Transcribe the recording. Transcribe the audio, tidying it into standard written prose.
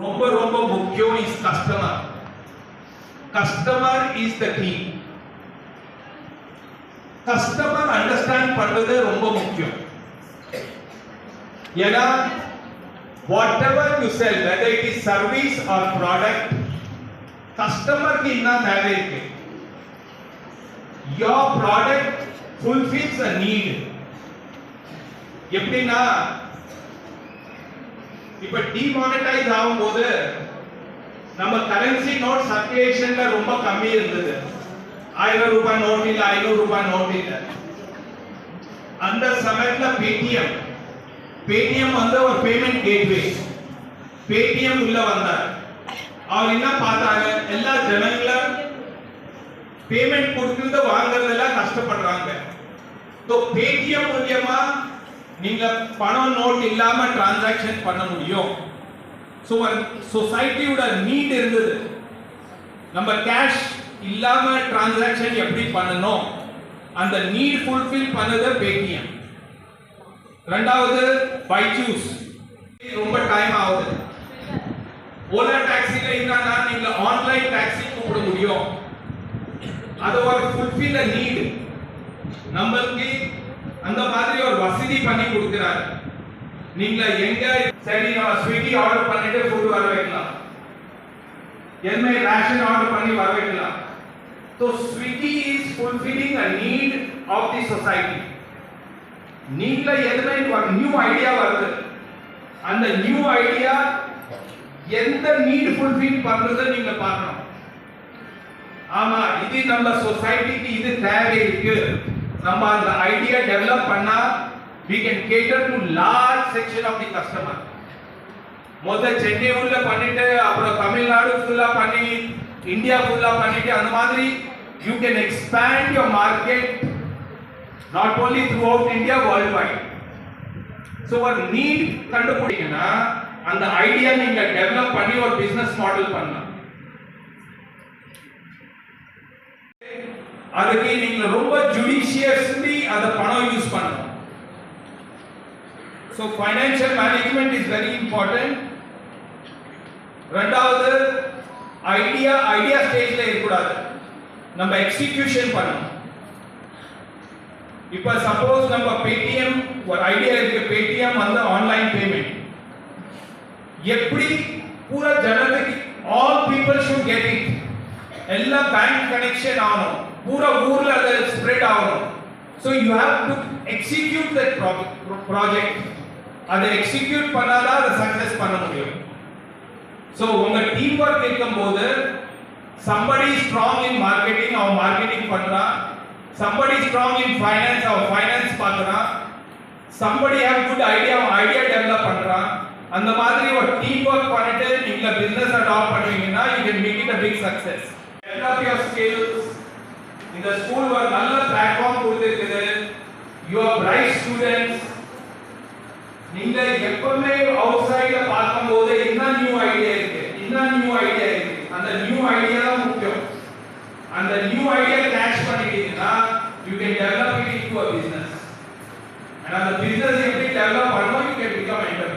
ரொம்ப ரொம்ப முக்கியம் is customer. Customer is the key. Customer understand பண்றது ரொம்ப முக்கியம். ஏன்னா whatever you sell, whether it is service or product, கஸ்டமருக்கு என்ன தேவை இருக்கு? your product fulfills a need. எப்படின்னா இப்ப டிமானிடைஸ் ஆகும்போது நம்ம கரன்சி நோட் சர்க்குலேஷன்ல ரொம்ப கம்மி இருந்தது. 1000 ரூபாய் நோட் இல்ல, 500 ரூபாய் நோட் இல்ல. அந்த சமயத்துல பேடிஎம் வந்து ஒரு பேமெண்ட் கேட்வே. பேடிஎம் உள்ள வந்தார். அவர் என்ன பார்த்தாங்க, எல்லா ஜனங்களும் பேமெண்ட் கொடுக்கிறது வாங்குறதெல்லாம் கஷ்டப்படுறாங்க. பேடிஎம் மூலியமா நீங்க பணம் நோட் இல்லாம டிரான்சாக்ஷன் பண்ண முடியும். சொசைட்டியோட நீட் இருந்தது. நம்ம கேஷ் இல்லாம டிரான்சாக்ஷன் எப்படி பண்ணணும், அந்த நீட் ஃபுல்ஃபில் பண்ணது பேடிஎம். ரெண்டாவது பைஜூஸ். ரொம்ப டைம் ஆகுது. ஓலா டாக்ஸில இருந்தா நீங்க ஆன்லைன் டாக்ஸி கூப்பிட முடியும். அது ஒரு ஃபுல்ஃபில் நீட். நம்மளுக்கு அந்த மாதிரி ஒரு வசதி பண்ணி கொடுக்கிறார். நீங்க எங்க சரி நான் ஸ்விக்கி ஆர்டர் பண்ணிட்டு ஃபுட் வர வைக்கலாம், என்ன ரேஷன் ஆர்டர் பண்ணி வர வைக்கலாம். So Swiggy is fulfilling a need of the society. நீங்க எதுமே ஒரு நியூ ஐடியா வருது. அந்த நியூ ஐடியா எந்த நீட் ஃபுல்ஃபில் பண்றத நீங்க பார்க்கணும். ஆமா, இது நம்ம சொசைட்டிக்கு இது தேவை இருக்கு. நம்ம அந்த ஐடியா டெவலப் பண்ணா we can cater to large section of the customer. முதல்ல சென்னை உள்ள பண்ணிட்டு அப்புறம் தமிழ்நாடு ஃபுல்லா பண்ணி இந்தியா ஃபுல்லா பண்ணிட்டு அந்த மாதிரி you can expand your market not only throughout India, worldwide. So ஒரு need கண்டுபிடிக்கனா அந்த ஐடியா நீங்க டெவலப் பண்ணி ஒரு business model பண்ணலாம். அதுக்கு நீங்க ரொம்ப ஜுடிஷியஸ்லி அத பணம் யூஸ் பண்ணணும். So financial management is very important. ரெண்டாவது ஐடியா ஸ்டேஜ்ல இருக்கக்கூடாது, நம்ம எக்ஸிகியூஷன் பண்ணணும். இப்ப சப்போஸ் நம்ம பேடிஎம் ஒரு ஐடியா இருக்கு, பேடிஎம் வந்து ஆன்லைன் பேமெண்ட் எப்படி பூரா ஜனத்துக்கு all people should get it, எல்லா பேங்க் கனெக்ஷன் ஆகணும், பூரா ஊர்ல அது ஸ்ப்ரெட் ஆகணும். So you have to execute that project. அதை எக்ஸிக்யூட் பண்ணாதான் அதை சக்சஸ் பண்ண முடியும். So உங்க டீம் ஒர்க் இருக்கும்போது somebody strong in marketing, அவன் மார்க்கெட்டிங் பண்றான். somebody strong in finance, அவன் ஃபைனான்ஸ் பார்க்கறான். somebody have good idea, அவன் ஐடியா டெவலப் பண்றான். அந்த மாதிரி ஒரு டீம் ஒர்க் பண்ணிட்டு நீங்க பிசினஸ் அடாப்ட் பண்ணுவீங்கன்னா you can make it a big success. Develop your skills. இந்த ஸ்கூல் ஒரு நல்ல platform கொடுத்திருக்குது. you are bright students. நீங்க எப்பவுமே அவுட் சைடுல பார்க்கும்போது என்ன நியூ ஐடியா இருக்கு, அந்த நியூ ஐடியா தான் முக்கியம். அந்த நியூ ஐடியா கேட்ச் பண்ணிட்டீங்கன்னா you can develop it into a business. and அந்த business எப்படி டெவலப் பண்ணணும், you can become entrepreneur.